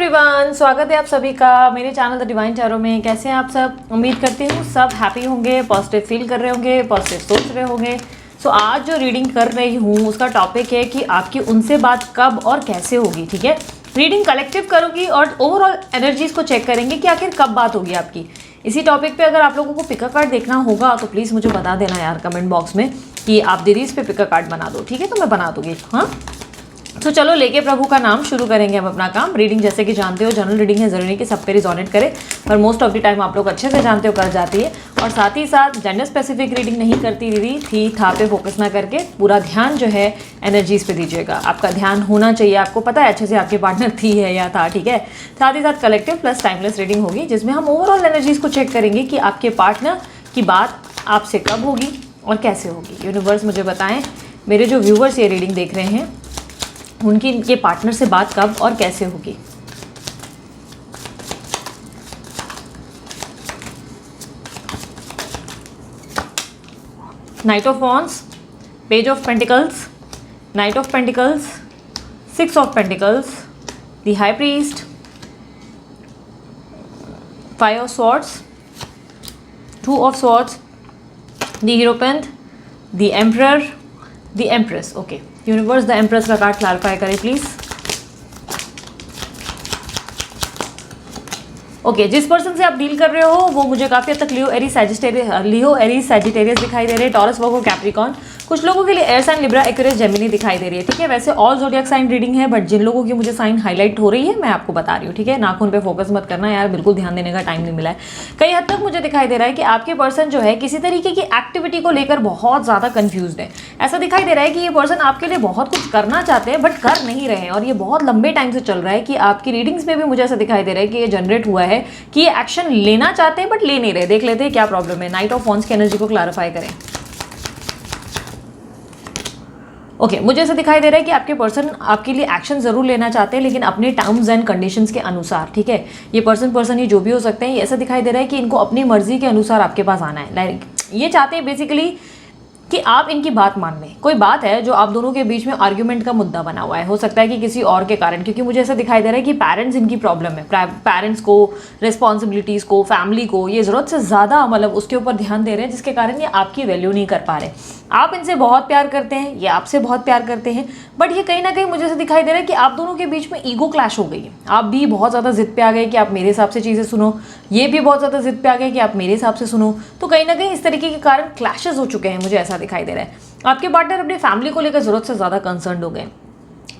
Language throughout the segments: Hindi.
एवरीवन, स्वागत है आप सभी का मेरे चैनल द डिवाइन टैरो में। कैसे हैं आप सब? उम्मीद करती हूँ सब हैप्पी होंगे, पॉजिटिव फील कर रहे होंगे, पॉजिटिव सोच रहे होंगे। सो आज जो रीडिंग कर रही हूँ उसका टॉपिक है कि आपकी उनसे बात कब और कैसे होगी। ठीक है, रीडिंग कलेक्टिव करूँगी और ओवरऑल एनर्जीज को चेक करेंगे कि आखिर कब बात होगी आपकी। इसी टॉपिक पे अगर आप लोगों को पिका कार्ड देखना होगा तो प्लीज़ मुझे बता देना यार कमेंट बॉक्स में कि आप दीदी इस पे पिका कार्ड बना दो। ठीक है, तो मैं बना दूँगी। हाँ, तो चलो लेके प्रभु का नाम शुरू करेंगे हम अपना काम। रीडिंग जैसे कि जानते हो जनरल रीडिंग है, ज़रूरी नहीं कि सब पे रिजोनेट करे, पर मोस्ट ऑफ द टाइम आप लोग अच्छे से जानते हो कर जाती है। और साथ ही साथ जेंडर स्पेसिफिक रीडिंग नहीं करती दीदी, थी था पे फोकस ना करके पूरा ध्यान जो है एनर्जीज पे दीजिएगा। आपका ध्यान होना चाहिए, आपको पता है अच्छे से आपके पार्टनर थी है या था। ठीक है, साथ ही साथ कलेक्टिव प्लस टाइमलेस रीडिंग होगी जिसमें हम ओवरऑल एनर्जीज को चेक करेंगे कि आपके पार्टनर की बात आपसे कब होगी और कैसे होगी। यूनिवर्स मुझे बताएं, मेरे जो व्यूवर्स ये रीडिंग देख रहे हैं उनकी इनके पार्टनर से बात कब और कैसे होगी। Knight of wands, page of pentacles, knight of pentacles, six of pentacles, the high priest, five of swords, two of swords, the hierophant, the emperor, the empress. Okay, universe the empress का कार्ड क्लैरिफाई करें प्लीज। ओके, जिस पर्सन से आप डील कर रहे हो वो मुझे काफी हद तक लियो एरीज सैजिटेरियस दिखाई दे रहे हैं, टॉरस वर्गो कैप्रिकॉर्न। कुछ लोगों के लिए air sign Libra Aquarius Gemini दिखाई दे रही है। ठीक है, वैसे ऑल ज़ोडिएक साइन रीडिंग है, बट जिन लोगों की मुझे साइन हाईलाइट हो रही है मैं आपको बता रही हूँ। ठीक है, नाखून पे फोकस मत करना यार, बिल्कुल ध्यान देने का टाइम नहीं मिला है। कई हद तक मुझे दिखाई दे रहा है कि आपके पर्सन जो है किसी तरीके की एक्टिविटी को लेकर बहुत ज़्यादा कन्फ्यूज्ड है। ऐसा दिखाई दे रहा है कि ये पर्सन आपके लिए बहुत कुछ करना चाहते हैं बट कर नहीं रहे हैं, और ये बहुत लंबे टाइम से चल रहा है कि आपकी रीडिंग्स में भी मुझे ऐसा दिखाई दे रहा है कि ये जनरेट हुआ है कि ये एक्शन लेना चाहते हैं बट ले नहीं रहे। देख लेते हैं क्या प्रॉब्लम है। नाइट ऑफ वॉन्ड्स की एनर्जी को क्लैरिफाई करें। ओके, मुझे ऐसा दिखाई दे रहा है कि आपके पर्सन आपके लिए एक्शन जरूर लेना चाहते हैं लेकिन अपने टर्म्स एंड कंडीशंस के अनुसार। ठीक है, ये पर्सन ये जो भी हो सकते हैं, ये ऐसा दिखाई दे रहा है कि इनको अपनी मर्जी के अनुसार आपके पास आना है। लाइक ये चाहते हैं बेसिकली कि आप इनकी बात मान लें। कोई बात है जो आप दोनों के बीच में आर्ग्यूमेंट का मुद्दा बना हुआ है, हो सकता है कि किसी और के कारण, क्योंकि मुझे ऐसा दिखाई दे रहा है कि पेरेंट्स इनकी प्रॉब्लम है। पेरेंट्स को, रिस्पॉन्सिबिलिटीज़ को, फैमिली को ये ज़रूरत से ज़्यादा मतलब उसके ऊपर ध्यान दे रहे हैं, जिसके कारण ये आपकी वैल्यू नहीं कर पा रहे। आप इनसे बहुत प्यार करते हैं, ये आपसे बहुत प्यार करते हैं, बट ये कहीं ना कहीं मुझे ऐसा दिखाई दे रहा है कि आप दोनों के बीच में ईगो क्लैश हो गई है। आप भी बहुत ज़्यादा जिद पे आ गए कि आप मेरे हिसाब से चीज़ें सुनो, ये भी बहुत ज़्यादा जिद पे आ गए कि आप मेरे हिसाब से सुनो। तो कहीं ना कहीं इस तरीके के कारण क्लैशेस हो चुके हैं, मुझे ऐसा दिखाई दे रहा है। आपके पार्टनर अपनी फैमिली को लेकर ज़रूरत से ज़्यादा कंसर्न हो गए।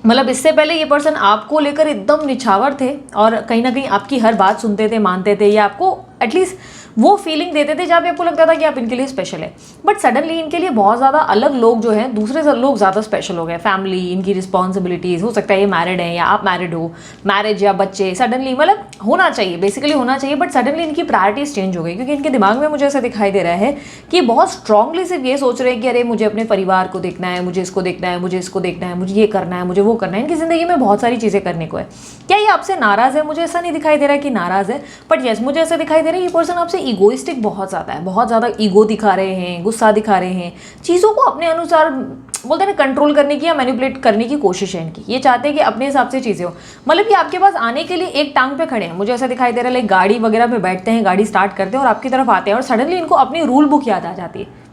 मतलब इससे पहले ये पर्सन आपको लेकर एकदम निछावर थे और कहीं ना कहीं आपकी हर बात सुनते थे, मानते थे, या आपको एटलीस्ट वो फीलिंग देते थे जहाँ पे आपको लगता था कि आप इनके लिए स्पेशल है। बट सडनली इनके लिए बहुत ज़्यादा अलग लोग जो हैं, दूसरे लोग ज़्यादा स्पेशल हो गए। फैमिली, इनकी रिस्पॉन्सिबिलिटीज़, हो सकता है ये मैरिड हैं या आप मैरिड हो, मैरिज या बच्चे, सडनली मतलब होना चाहिए, बेसिकली होना चाहिए, बट सडनली इनकी प्रायोरिटीज़ चेंज हो गई। क्योंकि इनके दिमाग में मुझे ऐसा दिखाई दे रहा है कि बहुत स्ट्रांगली सिर्फ ये सोच रहे हैं कि अरे मुझे अपने परिवार को देखना है, मुझे इसको देखना है, मुझे इसको देखना है, मुझे ये करना है, मुझे वो करना है। इनकी ज़िंदगी में बहुत सारी चीज़ें करने को है। क्या ये आपसे नाराज़ है? मुझे ऐसा नहीं दिखाई दे रहा है कि नाराज़ है, बट यस मुझे ऐसा दिखाई दे रहा है ये पर्सन आपसे ईगोइस्टिक बहुत ज़्यादा है, बहुत ज़्यादा ईगो दिखा रहे हैं, गुस्सा दिखा रहे हैं, चीज़ों को अपने अनुसार बोलते हैं ना कंट्रोल करने की या मैनिपुलेट करने की कोशिश है इनकी। ये चाहते हैं कि अपने हिसाब से चीज़ें हो, मतलब कि आपके पास आने के लिए एक टांग पे खड़े हैं। मुझे ऐसा दिखाई दे रहा है लाइक गाड़ी वगैरह पे बैठते हैं, गाड़ी स्टार्ट करते हैं और आपकी तरफ आते हैं और सडनली इनको अपनी रूल बुक याद आ जाती है।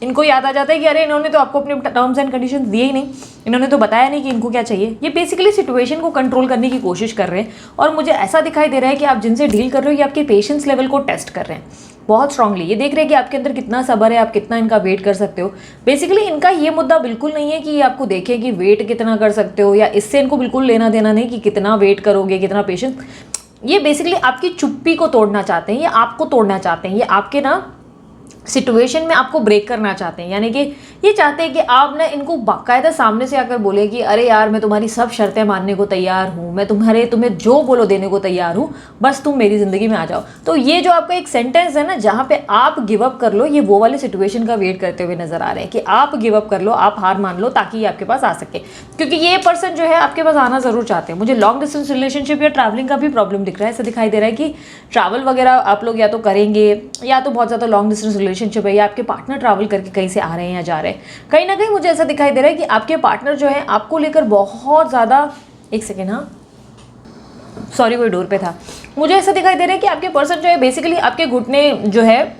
इनको याद आ जाता है कि अरे इन्होंने तो आपको अपने टर्म्स एंड कंडीशंस दिए ही नहीं, इन्होंने तो बताया नहीं कि इनको क्या चाहिए। ये बेसिकली सिचुएशन को कंट्रोल करने की कोशिश कर रहे हैं और मुझे ऐसा दिखाई दे रहा है कि आप जिनसे डील कर रहे हो ये आपके पेशेंस लेवल को टेस्ट कर रहे हैं बहुत स्ट्रांगली। ये देख रहे हैं कि आपके अंदर कितना सब्र है, आप कितना इनका वेट कर सकते हो। बेसिकली इनका ये मुद्दा बिल्कुल नहीं है कि ये आपको देखें कि वेट कितना कर सकते हो, या इससे इनको बिल्कुल लेना देना नहीं कि कितना वेट करोगे, कितना पेशेंस। ये बेसिकली आपकी चुप्पी को तोड़ना चाहते हैं, ये आपको तोड़ना चाहते हैं, ये आपके ना सिचुएशन में आपको ब्रेक करना चाहते हैं। यानी कि ये चाहते हैं कि आप ना इनको बाकायदा सामने से आकर बोले कि अरे यार मैं तुम्हारी सब शर्तें मानने को तैयार हूँ, मैं तुम्हें जो बोलो देने को तैयार हूँ, बस तुम मेरी ज़िंदगी में आ जाओ। तो ये जो आपका एक सेंटेंस है ना जहाँ पे आप गिव अप कर लो, ये वो वाले सिचुएशन का वेट करते हुए नजर आ रहे हैं कि आप गिव अप कर लो, आप हार मान लो ताकि ये आपके पास आ सके। क्योंकि ये पर्सन जो है आपके पास आना ज़रूर चाहते हैं। मुझे लॉन्ग डिस्टेंस रिलेशनशिप या ट्रैवलिंग का भी प्रॉब्लम दिख रहा है। ऐसा दिखाई दे रहा है कि ट्रैवल वगैरह आप लोग या तो करेंगे, या तो बहुत ज़्यादा लॉन्ग डिस्टेंस रिलेशनशिप है, या आपके पार्टनर ट्रैवल करके कहीं से आ रहे हैं या जा रहे हैं। कहीं ना कहीं मुझे ऐसा दिखाई दे रहा है कि आपके पार्टनर जो है आपको लेकर बहुत ज़्यादा, एक सेकेंड, हाँ सॉरी कोई डोर पे था। मुझे ऐसा दिखाई दे रहा है कि आपके पर्सन जो है बेसिकली आपके घुटने जो है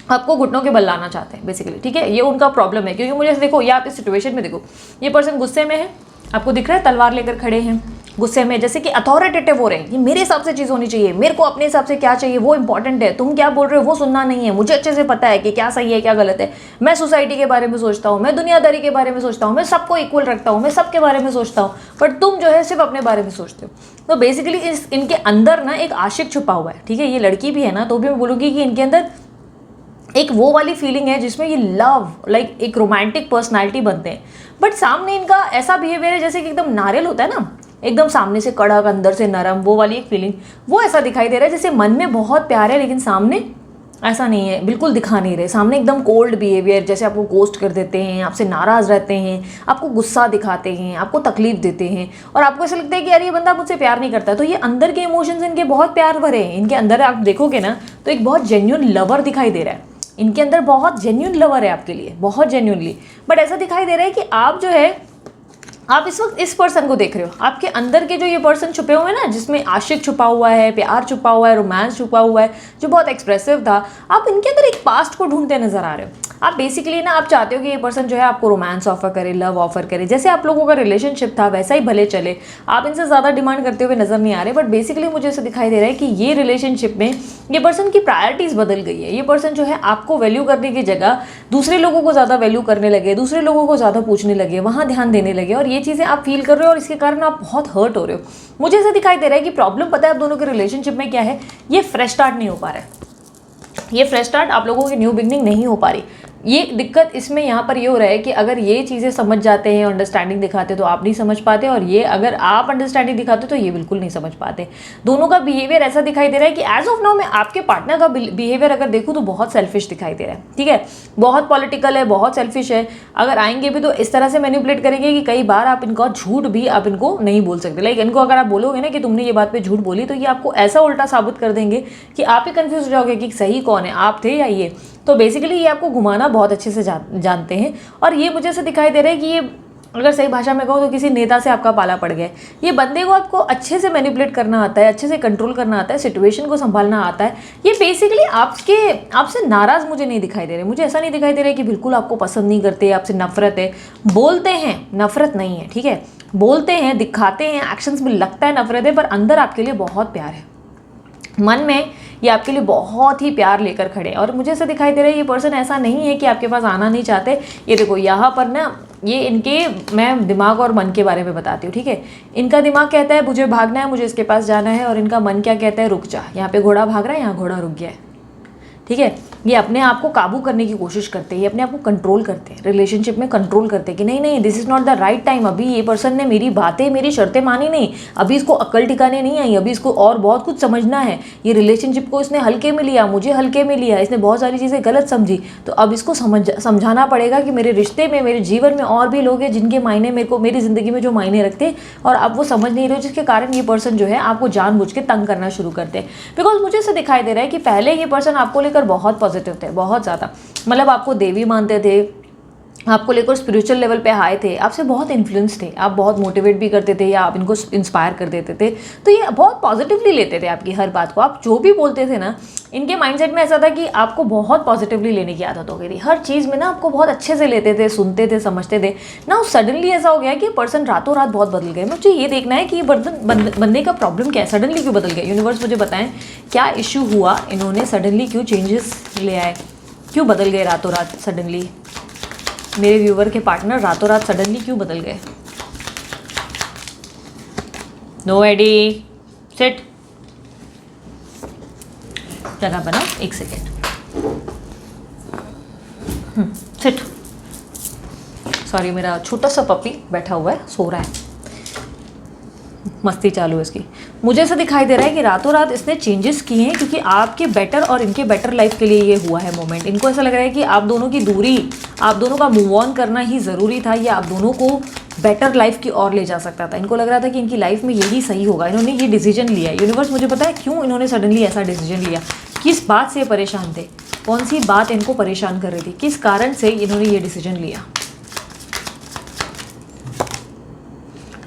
आपको घुटनों के बल लाना चाहते हैं बेसिकली, ठीक है। ये उनका प्रॉब्लम है, क्योंकि मुझे ऐसे देखो, या आप इस सिचुएशन में देखो, ये पर्सन गुस्से में है, आपको दिख रहा है तलवार लेकर खड़े हैं गुस्से में, जैसे कि अथॉरिटेटिव हो रहे हैं, ये मेरे हिसाब से चीज़ होनी चाहिए, मेरे को अपने हिसाब से क्या चाहिए वो इंपॉर्टेंट है, तुम क्या बोल रहे हो वो सुनना नहीं है, मुझे अच्छे से पता है कि क्या सही है क्या गलत है, मैं सोसाइटी के बारे में सोचता हूँ, मैं दुनियादारी के बारे में सोचता हूँ, मैं सबको इक्वल रखता हूँ, मैं सबके बारे में सोचता हूँ, बट तुम जो है सिर्फ अपने बारे में सोचते हो। तो बेसिकली इनके अंदर ना एक आशिक छुपा हुआ है, ठीक है। ये लड़की भी है ना, तो भी मैं बोलूँगी कि इनके अंदर एक वो वाली फीलिंग है जिसमें ये लव लाइक एक रोमांटिक पर्सनालिटी बनते हैं, बट सामने इनका ऐसा बिहेवियर है जैसे कि एकदम नारियल होता है ना, एकदम सामने से कड़क अंदर से नरम, वो वाली एक फीलिंग, वो ऐसा दिखाई दे रहा है जैसे मन में बहुत प्यार है लेकिन सामने ऐसा नहीं है, बिल्कुल दिखा नहीं रहे, सामने एकदम कोल्ड बिहेवियर, जैसे आपको गोस्ट कर देते हैं, आपसे नाराज़ रहते हैं, आपको गुस्सा दिखाते हैं, आपको तकलीफ देते हैं, और आपको ऐसा लगता है कि यार ये बंदा मुझसे प्यार नहीं करता। तो ये अंदर के इमोशंस इनके बहुत प्यार भरे हैं, इनके अंदर आप देखोगे ना तो एक बहुत जेन्युइन लवर दिखाई दे रहा है, इनके अंदर बहुत जेन्युइन लवर है आपके लिए, बहुत जेन्युइनली। बट ऐसा दिखाई दे रहा है कि आप जो है आप इस वक्त इस पर्सन को देख रहे हो, आपके अंदर के जो ये पर्सन छुपे हुए हैं ना, जिसमें आशिक छुपा हुआ है, प्यार छुपा हुआ है, रोमांस छुपा हुआ है, जो बहुत एक्सप्रेसिव था, आप इनके अंदर एक पास्ट को ढूंढते नजर आ रहे हो। आप बेसिकली ना आप चाहते हो कि ये पर्सन जो है आपको रोमांस ऑफर करे, लव ऑफर करे, जैसे आप लोगों का रिलेशनशिप था वैसा ही भले चले, आप इनसे ज़्यादा डिमांड करते हुए नजर नहीं आ रहे। बट बेसिकली मुझे ऐसा दिखाई दे रहा है कि ये रिलेशनशिप में ये पर्सन की प्रायोरिटीज़ बदल गई है। ये पर्सन जो है आपको वैल्यू करने की जगह दूसरे लोगों को ज़्यादा वैल्यू करने लगे, दूसरे लोगों को ज़्यादा पूछने लगे, वहाँ ध्यान देने लगे, और ये चीज़ें आप फील कर रहे हो और इसके कारण आप बहुत हर्ट हो रहे हो। मुझे ऐसा दिखाई दे रहा है कि प्रॉब्लम पता है आप दोनों के रिलेशनशिप में क्या है, ये फ्रेश स्टार्ट नहीं हो पा रहा है, ये फ्रेश स्टार्ट आप लोगों की न्यू बिगनिंग नहीं हो पा रही। ये दिक्कत इसमें यहाँ पर ये हो रहा है कि अगर ये चीज़ें समझ जाते हैं, अंडरस्टैंडिंग दिखाते तो आप नहीं समझ पाते, और ये अगर आप अंडरस्टैंडिंग दिखाते तो ये बिल्कुल नहीं समझ पाते। दोनों का बिहेवियर ऐसा दिखाई दे रहा है कि एज ऑफ नाउ मैं आपके पार्टनर का बिहेवियर अगर देखूँ तो बहुत सेल्फिश दिखाई दे रहा है, ठीक है, बहुत पॉलिटिकल है, बहुत सेल्फिश है। अगर आएंगे भी तो इस तरह से मैनिपुलेट करेंगे कि कई बार आप इनका झूठ भी आप इनको नहीं बोल सकते। लाइक इनको अगर आप बोलोगे ना कि तुमने ये बात पे झूठ बोली, तो ये आपको ऐसा उल्टा साबित कर देंगे कि आप ही कंफ्यूज हो जाओगे कि सही कौन है, आप थे या ये। तो बेसिकली ये आपको घुमाना बहुत अच्छे से जानते हैं, और ये मुझे ऐसा दिखाई दे रहा है कि ये अगर सही भाषा में कहो तो किसी नेता से आपका पाला पड़ गया है। ये बंदे को आपको अच्छे से मैनिपुलेट करना आता है, अच्छे से कंट्रोल करना आता है, सिचुएशन को संभालना आता है। ये बेसिकली आपसे नाराज़ मुझे नहीं दिखाई दे रहे, मुझे ऐसा नहीं दिखाई दे रहा कि बिल्कुल आपको पसंद नहीं करते, आपसे नफरत है। बोलते हैं, नफरत नहीं है, ठीक है, बोलते हैं, दिखाते हैं, एक्शंस में लगता है नफरत है, पर अंदर आपके लिए बहुत प्यार है। मन में ये आपके लिए बहुत ही प्यार लेकर खड़े, और मुझे ऐसा दिखाई दे रहा है ये पर्सन ऐसा नहीं है कि आपके पास आना नहीं चाहते। ये देखो यहाँ पर ना, ये इनके, मैं दिमाग और मन के बारे में बताती हूँ, ठीक है। इनका दिमाग कहता है मुझे भागना है, मुझे इसके पास जाना है, और इनका मन क्या कहता है, रुक जा, यहाँ पे घोड़ा भाग रहा है, यहाँ घोड़ा रुक गया है, ठीक है। ये अपने आप को काबू करने की कोशिश करते हैं, ये अपने आप को कंट्रोल करते हैं, रिलेशनशिप में कंट्रोल करते हैं कि नहीं नहीं this is not the right time, अभी ये पर्सन ने मेरी बातें, मेरी शर्तें मानी नहीं, अभी इसको अक्ल ठिकाने नहीं आई, अभी इसको और बहुत कुछ समझना है। ये रिलेशनशिप को इसने हल्के में लिया, मुझे हल्के में लिया, इसने बहुत सारी चीज़ें गलत समझी, तो अब इसको समझाना पड़ेगा कि मेरे रिश्ते में, मेरे जीवन में और भी लोग हैं जिनके मायने मेरे को, मेरी ज़िंदगी में जो मायने रखते हैं, और अब वो समझ नहीं रहे, जिसके कारण ये पर्सन जो है आपको जानबूझ के तंग करना शुरू करते हैं। बिकॉज मुझे ऐसा दिखाई दे रहा है कि पहले ये पर्सन आपको लेकर बहुत पॉजिटिव थे, बहुत ज़्यादा, मतलब आपको देवी मानते थे, आपको लेकर स्पिरिचुअल लेवल पे हाई थे, आपसे बहुत इन्फ्लुएंस थे, आप बहुत मोटिवेट भी करते थे या आप इनको इंस्पायर कर देते थे, तो ये बहुत पॉजिटिवली लेते थे आपकी हर बात को। आप जो भी बोलते थे ना, इनके माइंडसेट में ऐसा था कि आपको बहुत पॉजिटिवली लेने की आदत हो गई थी, हर चीज़ में ना आपको बहुत अच्छे से लेते थे, सुनते थे, समझते थे ना। सडनली ऐसा हो गया कि पर्सन रातों रात बहुत बदल गए। मुझे ये देखना है कि ये बंदे का प्रॉब्लम क्या है, सडनली क्यों बदल गया। यूनिवर्स मुझे बताएं क्या इशू हुआ, इन्होंने सडनली क्यों चेंजेस ले आए, क्यों बदल गए रातों रात सडनली। मेरे व्यूवर के पार्टनर रातों रात सडनली क्यों बदल गए। नो एडी, सिट, जगह बनाओ, एक सेकेंड, सिट। सॉरी, मेरा छोटा सा पपी बैठा हुआ है, सो रहा है, मस्ती चालू है इसकी। मुझे ऐसा दिखाई दे रहा है कि रातों रात इसने चेंजेस किए हैं, क्योंकि आपके बेटर और इनके बेटर लाइफ के लिए ये हुआ है मोमेंट। इनको ऐसा लग रहा है कि आप दोनों की दूरी, आप दोनों का मूव ऑन करना ही ज़रूरी था, या आप दोनों को बेटर लाइफ की ओर ले जा सकता था। इनको लग रहा था कि इनकी लाइफ में यही सही होगा, इन्होंने ये डिसीजन लिया। यूनिवर्स मुझे पता है क्यों इन्होंने सडनली ऐसा डिसीजन लिया, किस बात से परेशान थे, कौन सी बात इनको परेशान कर रही थी, किस कारण से इन्होंने ये डिसीजन लिया।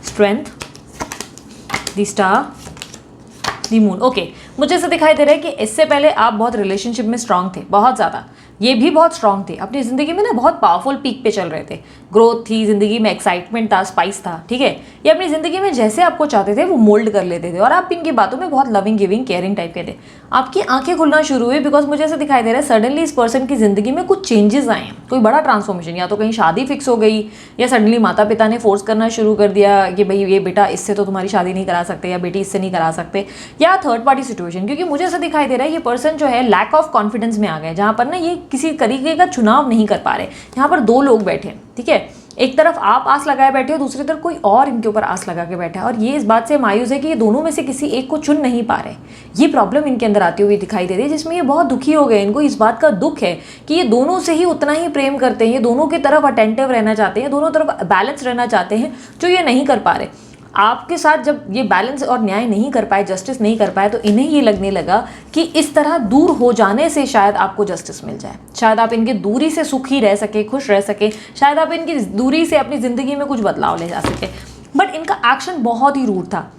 Strength, the star, the moon. Okay, मुझे ऐसा दिखाई दे रहा है कि इससे पहले आप बहुत रिलेशनशिप में स्ट्रांग थे, बहुत ज़्यादा, ये भी बहुत स्ट्रांग थे, अपनी ज़िंदगी में ना बहुत पावरफुल पीक पे चल रहे थे, ग्रोथ थी ज़िंदगी में, एक्साइटमेंट था, स्पाइस था, ठीक है। ये अपनी ज़िंदगी में जैसे आपको चाहते थे वो मोल्ड कर लेते थे और आप इनकी बातों में बहुत लविंग गिविंग केयरिंग टाइप के थे। आपकी आंखें खुलना शुरू हुई बिकॉज मुझे ऐसा दिखाई दे रहा है सडनली इस पर्सन की ज़िंदगी में कुछ चेंजेस आए हैं, कोई बड़ा ट्रांसफॉर्मेशन, या तो कहीं शादी फिक्स हो गई, या सडनली माता पिता ने फोर्स करना शुरू कर दिया कि भाई ये बेटा इससे तो तुम्हारी शादी नहीं करा सकते, या बेटी इससे नहीं करा सकते, या थर्ड पार्टी सिचुएशन। क्योंकि मुझे ऐसा दिखाई दे रहा है ये पर्सन जो है लैक ऑफ कॉन्फिडेंस में आ गए, जहाँ पर ना ये किसी तरीके का चुनाव नहीं कर पा रहे। यहाँ पर दो लोग बैठे हैं, ठीक है, एक तरफ आप आस लगाए बैठे हो, दूसरी तरफ कोई और इनके ऊपर आस लगा के बैठा है, और ये इस बात से मायूस है कि ये दोनों में से किसी एक को चुन नहीं पा रहे। ये प्रॉब्लम इनके अंदर आती हुई दिखाई दे रही है, जिसमें ये बहुत दुखी हो गए। इनको इस बात का दुख है कि ये दोनों से ही उतना ही प्रेम करते हैं, ये दोनों की तरफ अटेंटिव रहना चाहते हैं, दोनों तरफ बैलेंस रहना चाहते हैं, जो ये नहीं कर पा रहे। आपके साथ जब ये बैलेंस और न्याय नहीं कर पाए, जस्टिस नहीं कर पाए, तो इन्हें ये लगने लगा कि इस तरह दूर हो जाने से शायद आपको जस्टिस मिल जाए, शायद आप इनकी दूरी से सुखी रह सके, खुश रह सके, शायद आप इनकी दूरी से अपनी ज़िंदगी में कुछ बदलाव ले जा सके। बट इनका एक्शन बहुत ही रूड था।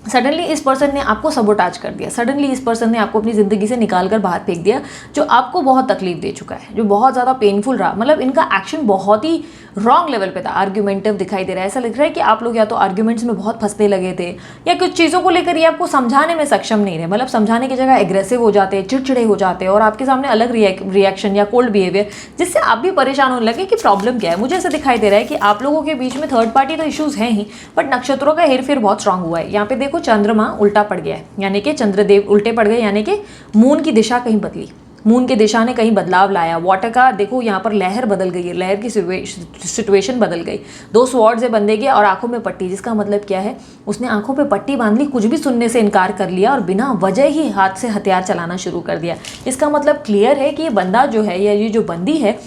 सडनली इस पर्सन ने आपको सबोटाज कर दिया, सडनली इस पर्सन ने आपको अपनी ज़िंदगी से निकाल कर बाहर फेंक दिया, जो आपको बहुत तकलीफ दे चुका है, जो बहुत ज़्यादा पेनफुल रहा। मतलब इनका एक्शन बहुत ही रॉन्ग लेवल पे था, आर्ग्यूमेंटिव दिखाई दे रहा है। ऐसा लग रहा है कि आप लोग या तो आर्ग्यूमेंट्स में बहुत फंसने लगे थे, या कुछ चीज़ों को लेकर ये आपको समझाने में सक्षम नहीं रहे, मतलब समझाने की जगह एग्रेसिव हो जाते, चिड़चिड़े हो जाते, और आपके सामने अलग रिएक्शन या कोल्ड बिहेवियर, जिससे आप भी परेशान होने लगे कि प्रॉब्लम क्या है। मुझे ऐसा दिखाई दे रहा है कि आप लोगों के बीच में थर्ड पार्टी तो इश्यूज़ हैं ही, बट नक्षत्रों का हेरफेर बहुत स्ट्रांग हुआ है। यहाँ पे देखो चंद्रमा उल्टा पड़ गया है, यानी कि चंद्रदेव उल्टे पड़ गए, यानी कि मून की दिशा कहीं बदली, मून की दिशा ने कहीं बदलाव लाया। वाटर का देखो यहाँ पर लहर बदल गई है, लहर की सिचुएशन बदल गई। दो स्वॉर्ड से बंधे गए और आंखों में पट्टी, जिसका मतलब क्या है, उसने आंखों पे पट्टी बांध ली, कुछ भी सुनने से इनकार कर लिया और बिना वजह ही हाथ से हथियार चलाना शुरू कर दिया। इसका मतलब क्लियर है कि ये बंदा जो है, या ये जो बंदी है,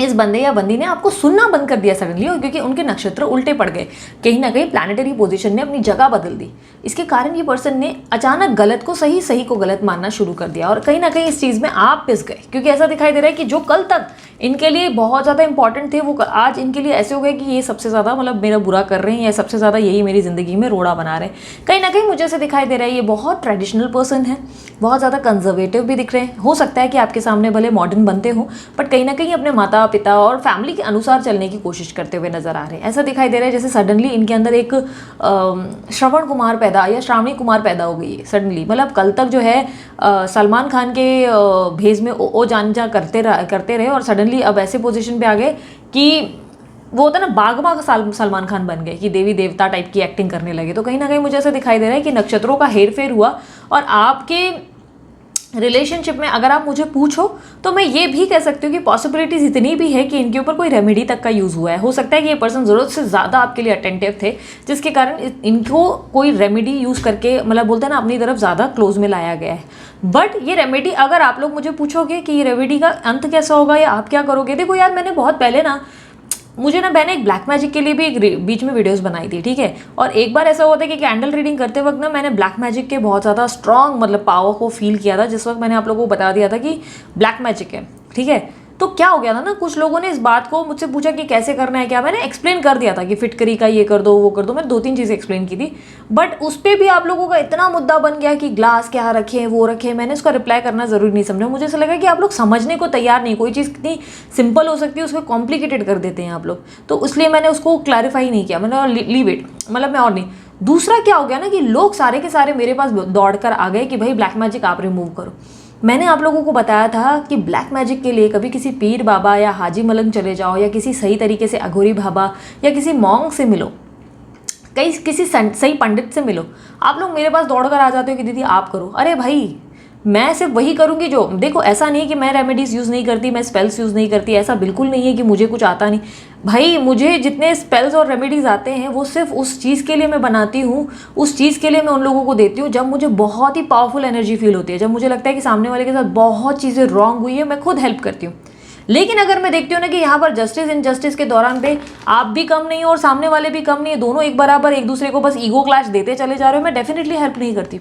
इस बंदे या बंदी ने आपको सुनना बंद कर दिया सडनली, और क्योंकि उनके नक्षत्र उल्टे पड़ गए, कहीं ना कहीं प्लैनेटरी पोजीशन ने अपनी जगह बदल दी। इसके कारण ये पर्सन ने अचानक गलत को सही, सही को गलत मानना शुरू कर दिया, और कहीं ना कहीं इस चीज़ में आप पिस गए। क्योंकि ऐसा दिखाई दे रहा है कि जो कल तक इनके लिए बहुत ज़्यादा इंपॉर्टेंट थे, वो आज इनके लिए ऐसे हो गए कि ये सबसे ज़्यादा मतलब मेरा बुरा कर रहे हैं, या सबसे ज़्यादा यही मेरी ज़िंदगी में रोड़ा बना रहे हैं। कहीं ना कहीं मुझे ऐसे दिखाई दे रहा है ये बहुत ट्रेडिशनल पर्सन है, बहुत ज़्यादा कंजर्वेटिव भी दिख रहे हैं। हो सकता है कि आपके सामने भले मॉडर्न बनते हो, बट कहीं ना कहीं अपने माता पिता और फैमिली के अनुसार चलने की कोशिश करते हुए नजर आ रहे हैं। ऐसा दिखाई दे रहा है जैसे सडनली इनके अंदर एक श्रवण कुमार पैदा या श्रावणी कुमार पैदा हो गई है सडनली। मतलब कल तक जो है सलमान खान के भेज में ओ जान जा करते रहे, और सडनली अब ऐसे पोजीशन पे आ गए कि वो होता है ना बागमा का सलमान खान बन गए, कि देवी देवता टाइप की एक्टिंग करने लगे। तो कहीं ना कहीं मुझे ऐसा दिखाई दे रहा है कि नक्षत्रों का हेरफेर हुआ, और आपके रिलेशनशिप में अगर आप मुझे पूछो तो मैं ये भी कह सकती हूँ कि पॉसिबिलिटीज इतनी भी है कि इनके ऊपर कोई रेमेडी तक का यूज़ हुआ है। हो सकता है कि ये पर्सन ज़रूरत से ज़्यादा आपके लिए अटेंटिव थे, जिसके कारण इनको कोई रेमेडी यूज़ करके, मतलब बोलते हैं ना, अपनी तरफ ज़्यादा क्लोज में लाया गया है। बट ये रेमेडी, अगर आप लोग मुझे पूछोगे कि ये रेमेडी का अंत कैसा होगा या आप क्या करोगे, देखो यार, मैंने बहुत पहले ना मैंने एक ब्लैक मैजिक के लिए भी एक बीच में वीडियोस बनाई थी, ठीक है। और एक बार ऐसा हुआ था कि कैंडल रीडिंग करते वक्त ना मैंने ब्लैक मैजिक के बहुत ज़्यादा स्ट्रॉन्ग मतलब पावर को फील किया था, जिस वक्त मैंने आप लोगों को बता दिया था कि ब्लैक मैजिक है, ठीक है। तो क्या हो गया था ना, कुछ लोगों ने इस बात को मुझसे पूछा कि कैसे करना है, क्या, मैंने एक्सप्लेन कर दिया था कि फिटकरी का ये कर दो वो कर दो, मैंने 2-3 चीज़ें एक्सप्लेन की थी। बट उस पर भी आप लोगों का इतना मुद्दा बन गया कि ग्लास क्या रखें वो रखें, मैंने उसका रिप्लाई करना ज़रूरी नहीं समझा। मुझे ऐसा लगा कि आप लोग समझने को तैयार नहीं, कोई चीज़ कितनी सिंपल हो सकती है उसको कॉम्प्लिकेटेड कर देते हैं आप लोग, तो इसलिए मैंने उसको क्लैरिफाई नहीं किया, मैंने लीव इट, मतलब मैं और नहीं। दूसरा क्या हो गया ना कि लोग सारे के सारे मेरे पास दौड़ कर आ गए कि भाई ब्लैक मैजिक आप रिमूव करो। मैंने आप लोगों को बताया था कि ब्लैक मैजिक के लिए कभी किसी पीर बाबा या हाजी मलंग चले जाओ, या किसी सही तरीके से अघोरी बाबा या किसी मॉन्ग से मिलो, किसी सही पंडित से मिलो। आप लोग मेरे पास दौड़ कर आ जाते हो कि दीदी आप करो। अरे भाई, मैं सिर्फ वही करूँगी जो, देखो ऐसा नहीं है कि मैं रेमेडीज़ यूज़ नहीं करती, मैं स्पेल्स यूज़ नहीं करती, ऐसा बिल्कुल नहीं है कि मुझे कुछ आता नहीं। भाई, मुझे जितने स्पेल्स और रेमेडीज़ आते हैं वो सिर्फ उस चीज़ के लिए मैं बनाती हूँ, उस चीज़ के लिए मैं उन लोगों को देती हूँ जब मुझे बहुत ही पावरफुल एनर्जी फील होती है, जब मुझे लगता है कि सामने वाले के साथ बहुत चीज़ें रॉन्ग हुई है, मैं खुद हेल्प करती हूँ। लेकिन अगर मैं देखती हूँ ना कि यहाँ पर जस्टिस इनजस्टिस के दौरान पे आप भी कम नहीं हो और सामने वाले भी कम नहीं है, दोनों एक बराबर एक दूसरे को बस ईगो क्लैश देते चले जा रहे हो, मैं डेफिनेटली हेल्प नहीं करती,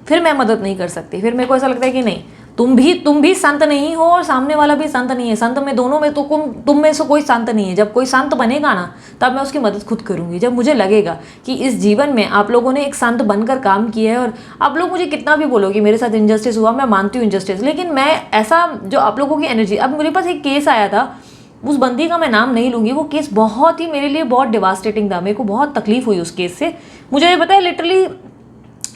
फिर मैं मदद नहीं कर सकती। फिर मेरे को ऐसा लगता है कि नहीं, तुम भी संत नहीं हो और सामने वाला भी संत नहीं है। संत में दोनों में तो तुम में से कोई संत नहीं है। जब कोई संत बनेगा ना तब मैं उसकी मदद खुद करूंगी। जब मुझे लगेगा कि इस जीवन में आप लोगों ने एक संत बनकर काम किया है, और आप लोग मुझे कितना भी बोलो कि मेरे साथ इंजस्टिस हुआ, मैं मानती हूँ इंजस्टिस, लेकिन मैं ऐसा जो आप लोगों की एनर्जी, अब मेरे पास एक केस आया था, उस बंदी का मैं नाम नहीं लूँगी, वो केस बहुत ही मेरे लिए बहुत डिवास्टेटिंग था, मेरे को बहुत तकलीफ हुई उस केस से। मुझे पता है लिटरली,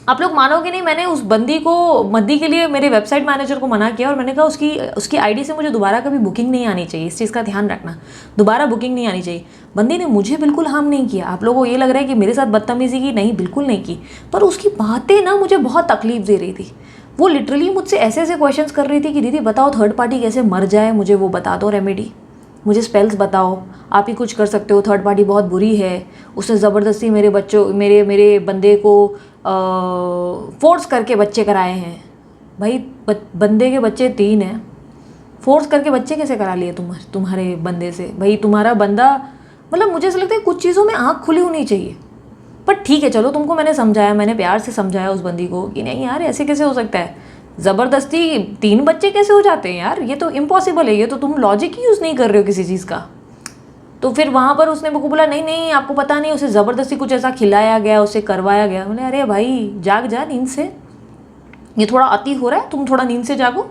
आप लोग मानोगे नहीं, मैंने उस बंदी के लिए मेरे वेबसाइट मैनेजर को मना किया और मैंने कहा उसकी आईडी से मुझे दोबारा कभी बुकिंग नहीं आनी चाहिए, इस चीज़ का ध्यान रखना, दोबारा बुकिंग नहीं आनी चाहिए। बंदी ने मुझे बिल्कुल हार्म नहीं किया। आप लोगों को ये लग रहा है कि मेरे साथ बदतमीजी की, नहीं बिल्कुल नहीं की, पर उसकी बातें ना मुझे बहुत तकलीफ दे रही थी। वो लिटरली मुझसे ऐसे ऐसे क्वेश्चंस कर रही थी कि दीदी बताओ थर्ड पार्टी कैसे मर जाए, मुझे वो बता दो रेमेडी, मुझे स्पेल्स बताओ, आप ही कुछ कर सकते हो, थर्ड पार्टी बहुत बुरी है, उसने ज़बरदस्ती मेरे बंदे को फोर्स करके बच्चे कराए हैं। भाई बंदे के बच्चे 3 हैं, फोर्स करके बच्चे कैसे करा लिए तुम्हारे बंदे से? भाई तुम्हारा बंदा, मतलब मुझे ऐसा लगता है कुछ चीज़ों में आँख खुली होनी चाहिए। पर ठीक है चलो, तुमको मैंने समझाया, मैंने प्यार से समझाया उस बंदी को कि नहीं यार ऐसे कैसे हो सकता है, ज़बरदस्ती 3 बच्चे कैसे हो जाते हैं यार, ये तो इम्पॉसिबल है, ये तो तुम लॉजिक ही यूज़ नहीं कर रहे हो किसी चीज़ का। तो फिर वहाँ पर उसने मेरे को बोला नहीं नहीं आपको पता नहीं, उसे ज़बरदस्ती कुछ ऐसा खिलाया गया, उसे करवाया गया। मैंने अरे भाई जाग जा नींद से, ये थोड़ा अति हो रहा है, तुम थोड़ा नींद से जागो,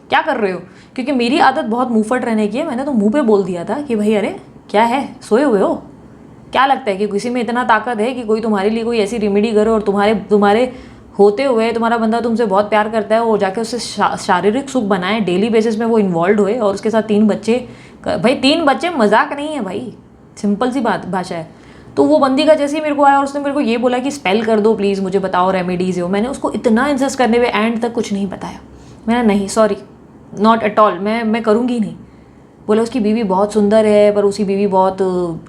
क्या कर रहे हो? क्योंकि मेरी आदत बहुत मुँहफट रहने की है, मैंने तो मुँह पे बोल दिया था कि भाई अरे क्या है, सोए हुए हो? क्या लगता है कि किसी में इतना ताकत है कि कोई तुम्हारे लिए कोई ऐसी रेमेडी करे, और तुम्हारे होते हुए तुम्हारा बंदा तुमसे बहुत प्यार करता है, वो जाके उससे शारीरिक सुख बनाए, डेली बेसिस में वो इन्वॉल्व हुए और उसके साथ 3 बच्चे। भाई 3 बच्चे मजाक नहीं है भाई, सिंपल सी भाषा है। तो वो बंदी का जैसे ही मेरे को आया और उसने मेरे को ये बोला कि स्पेल कर दो प्लीज़, मुझे बताओ रेमेडीज़ हो, मैंने उसको इतना इंसिस्ट करने में एंड तक कुछ नहीं बताया। मैंने नहीं सॉरी नॉट एट ऑल, मैं करूँगी नहीं। बोला उसकी बीवी बहुत सुंदर है, पर उसकी बीवी बहुत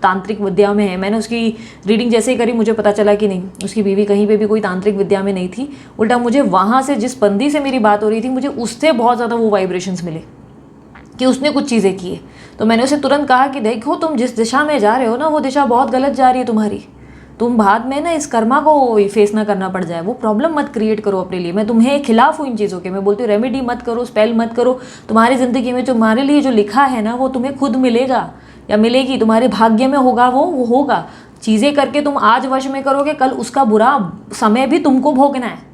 तांत्रिक विद्या में है। मैंने उसकी रीडिंग जैसे ही करी मुझे पता चला कि नहीं, उसकी बीवी कहीं पे भी कोई तांत्रिक विद्या में नहीं थी। उल्टा मुझे वहाँ से जिस बंदी से मेरी बात हो रही थी, मुझे उससे बहुत ज़्यादा वो वाइब्रेशंस मिले कि उसने कुछ चीज़ें की है। तो मैंने उसे तुरंत कहा कि देखो तुम जिस दिशा में जा रहे हो ना, वो दिशा बहुत गलत जा रही है तुम्हारी, तुम बाद में ना इस कर्मा को फेस ना करना पड़ जाए, वो प्रॉब्लम मत क्रिएट करो अपने लिए। मैं तुम्हें खिलाफ हूँ इन चीज़ों के, मैं बोलती हूँ रेमेडी मत करो, स्पेल मत करो। तुम्हारी ज़िंदगी में तुम्हारे लिए जो लिखा है ना वो तुम्हें खुद मिलेगा या मिलेगी, तुम्हारे भाग्य में होगा वो होगा। चीज़ें करके तुम आज वश में करोगे, कल उसका बुरा समय भी तुमको भोगना है।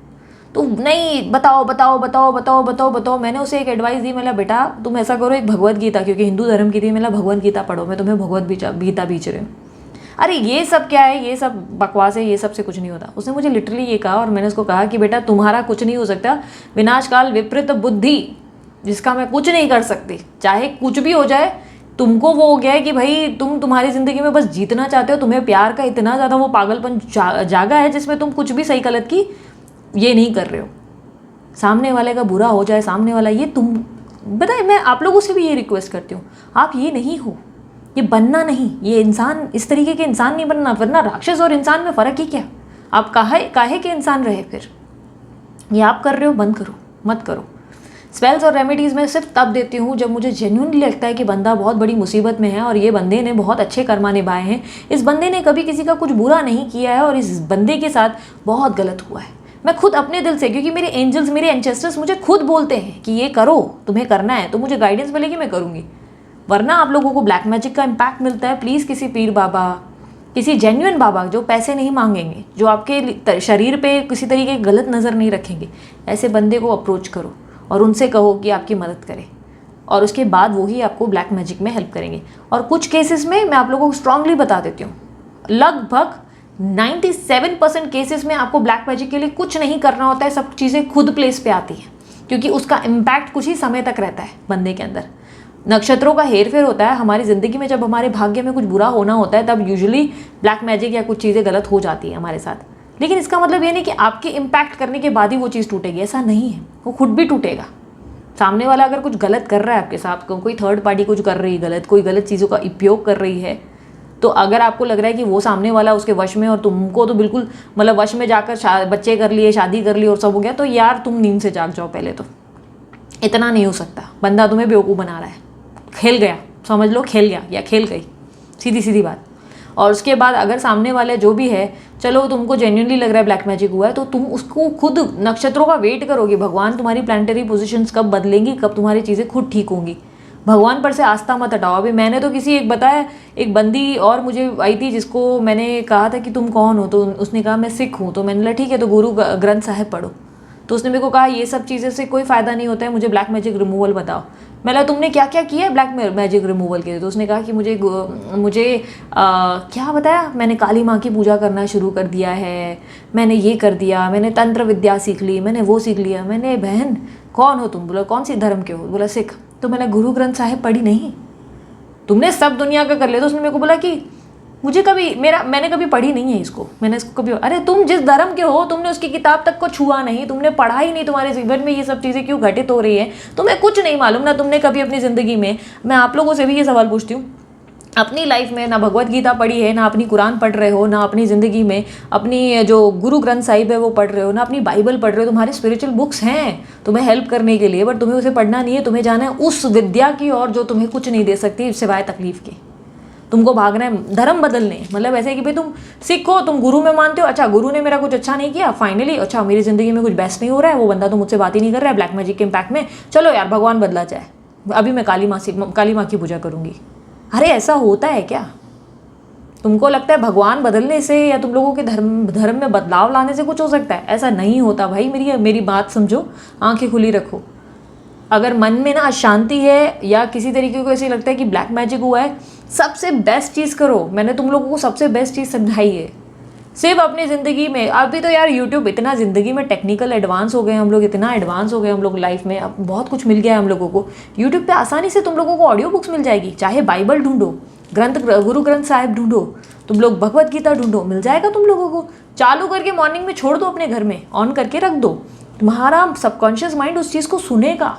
तो नहीं बताओ बताओ बताओ बताओ बताओ बताओ। मैंने उसे एक एडवाइस दी, मैंने बेटा तुम ऐसा करो, एक भगवत गीता, क्योंकि हिंदू धर्म की थी, मैंने भगवत गीता पढ़ो, मैं तुम्हें भगवत गीता बीच रही हूँ। अरे ये सब क्या है, ये सब बकवास है, ये सब से कुछ नहीं होता। उसने मुझे लिटरली ये कहा और मैंने उसको कहा कि बेटा तुम्हारा कुछ नहीं हो सकता, विनाशकाल विपरीत बुद्धि, जिसका मैं कुछ नहीं कर सकती, चाहे कुछ भी हो जाए। तुमको वो हो गया है कि भाई तुम्हारी ज़िंदगी में बस जीतना चाहते हो, तुम्हें प्यार का इतना ज़्यादा वो पागलपन जागा है जिसमें तुम कुछ भी सही गलत की ये नहीं कर रहे हो। सामने वाले का बुरा हो जाए, सामने वाला ये तुम बताए, मैं आप लोगों से भी ये रिक्वेस्ट करती हूँ, आप ये नहीं हो, ये बनना नहीं, ये इंसान, इस तरीके के इंसान नहीं बनना, वरना राक्षस और इंसान में फ़र्क ही क्या? आप काहे के इंसान रहे फिर? ये आप कर रहे हो, बंद करो, मत करो। स्पेल्स और रेमेडीज़ मैं सिर्फ तब देती हूँ जब मुझे जेन्युइनली लगता है कि बंदा बहुत बड़ी मुसीबत में है और ये बंदे ने बहुत अच्छे कर्मा निभाए हैं, इस बंदे ने कभी किसी का कुछ बुरा नहीं किया है और इस बंदे के साथ बहुत गलत हुआ है। मैं खुद अपने दिल से, क्योंकि मेरे एंजल्स, मेरे एंसेस्टर्स मुझे खुद बोलते हैं कि ये करो, तुम्हें करना है, तो मुझे गाइडेंस मिलेगी, मैं करूँगी। वरना आप लोगों को ब्लैक मैजिक का इम्पैक्ट मिलता है, प्लीज़ किसी पीर बाबा, किसी जेन्युइन बाबा जो पैसे नहीं मांगेंगे, जो आपके शरीर पे किसी तरीके की गलत नज़र नहीं रखेंगे, ऐसे बंदे को अप्रोच करो और उनसे कहो कि आपकी मदद करें, और उसके बाद वही आपको ब्लैक मैजिक में हेल्प करेंगे। और कुछ केसेस में मैं आप लोगों को स्ट्रांगली बता देती हूँ, लगभग 97% केसेस में आपको ब्लैक मैजिक के लिए कुछ नहीं करना होता है, सब चीज़ें खुद प्लेस पे आती हैं, क्योंकि उसका इम्पैक्ट कुछ ही समय तक रहता है बंदे के अंदर। नक्षत्रों का हेरफेर होता है हमारी ज़िंदगी में, जब हमारे भाग्य में कुछ बुरा होना होता है तब यूजुअली ब्लैक मैजिक या कुछ चीज़ें गलत हो जाती है हमारे साथ। लेकिन इसका मतलब ये नहीं कि आपके इम्पैक्ट करने के बाद ही वो चीज़ टूटेगी, ऐसा नहीं है, वो खुद भी टूटेगा। सामने वाला अगर कुछ गलत कर रहा है आपके साथ, कोई थर्ड पार्टी कुछ कर रही है गलत, कोई गलत चीज़ों का उपयोग कर रही है, तो अगर आपको लग रहा है कि वो सामने वाला उसके वश में और तुमको तो बिल्कुल मतलब वश में जाकर बच्चे कर लिए, शादी कर ली और सब हो गया, तो यार तुम नींद से जाग जाओ पहले तो। इतना नहीं हो सकता, बंदा तुम्हें बेवकूफ़ बना रहा है, खेल गया, समझ लो खेल गया या खेल गई, सीधी सीधी बात। और उसके बाद अगर सामने वाले जो भी है, चलो तुमको जेन्युइनली लग रहा है ब्लैक मैजिक हुआ है, तो तुम उसको खुद नक्षत्रों का वेट करोगे, भगवान तुम्हारी प्लानिटरी पोजीशंस कब बदलेंगी, कब तुम्हारी चीज़ें खुद ठीक होंगी। भगवान पर से आस्था मत हटाओ। अभी मैंने तो किसी एक बताया, एक बंदी और मुझे आई थी जिसको मैंने कहा था कि तुम कौन हो, तो उसने कहा मैं सिख हूँ। तो मैंने बोला ठीक है, तो गुरु ग्रंथ साहिब पढ़ो। तो उसने मेरे को कहा ये सब चीज़ें से कोई फ़ायदा नहीं होता है, मुझे ब्लैक मैजिक रिमूवल बताओ। मैं बोला तुमने क्या क्या किया है ब्लैक मैजिक रिमूवल के लिए? तो उसने कहा कि मुझे क्या बताया, मैंने काली माँ की पूजा करना शुरू कर दिया है, मैंने ये कर दिया, मैंने तंत्र विद्या सीख ली, मैंने वो सीख लिया। मैंने बहन कौन हो तुम? बोला कौन सी धर्म के हो? बोला सिख। तो मैंने गुरु ग्रंथ साहिब पढ़ी नहीं, तुमने सब दुनिया का कर लिया। तो उसने मेरे को बोला कि मुझे कभी मैंने कभी पढ़ी नहीं है इसको, मैंने इसको कभी, अरे तुम जिस धर्म के हो तुमने उसकी किताब तक को छुआ नहीं, तुमने पढ़ा ही नहीं, तुम्हारे जीवन में ये सब चीज़ें क्यों घटित हो रही है, तुम्हें कुछ नहीं मालूम ना। तुमने कभी अपनी ज़िंदगी में, मैं आप लोगों से भी ये सवाल पूछती हूँ, अपनी लाइफ में ना भगवत गीता पढ़ी है, ना अपनी कुरान पढ़ रहे हो, ना अपनी ज़िंदगी में अपनी जो गुरु ग्रंथ साहिब है वो पढ़ रहे हो, ना अपनी बाइबल पढ़ रहे हो। तुम्हारे स्पिरिचुअल बुक्स हैं तुम्हें हेल्प करने के लिए, बट तुम्हें उसे पढ़ना नहीं है। तुम्हें जाना है उस विद्या की और जो तुम्हें कुछ नहीं दे सकती सिवाय तकलीफ के। तुमको भागना है धर्म बदलने, मतलब ऐसे कि भाई तुम सिख हो, तुम गुरु में मानते हो, अच्छा गुरु ने मेरा कुछ अच्छा नहीं किया, फाइनली अच्छा मेरी ज़िंदगी में कुछ बेस्ट नहीं हो रहा है, वो बंदा तो मुझसे बात ही नहीं कर रहा है ब्लैक मैजिक के इम्पैक्ट में, चलो यार भगवान बदला जाए, अभी मैं काली माँ की पूजा करूँगी। अरे ऐसा होता है क्या? तुमको लगता है भगवान बदलने से या तुम लोगों के धर्म में बदलाव लाने से कुछ हो सकता है? ऐसा नहीं होता भाई। मेरी बात समझो, आंखें खुली रखो। अगर मन में ना अशांति है या किसी तरीके को ऐसे लगता है कि ब्लैक मैजिक हुआ है, सबसे बेस्ट चीज़ करो, मैंने तुम लोगों को सबसे बेस्ट चीज़ समझाई है। सिर्फ अपनी ज़िंदगी में, अभी तो यार यूट्यूब इतना ज़िंदगी में टेक्निकल एडवांस हो गए हम लोग, इतना एडवांस हो गए हम लोग लाइफ में, अब बहुत कुछ मिल गया है हम लोगों को। यूट्यूब पे आसानी से तुम लोगों को ऑडियो बुक्स मिल जाएगी, चाहे बाइबल ढूंढो, गुरु ग्रंथ साहिब ढूंढो, तुम लोग भगवत गीता ढूंढो, मिल जाएगा तुम लोगों को। चालू करके मॉर्निंग में छोड़ दो, अपने घर में ऑन करके रख दो, तुम्हारा सबकॉन्शियस माइंड उस चीज़ को सुनेगा।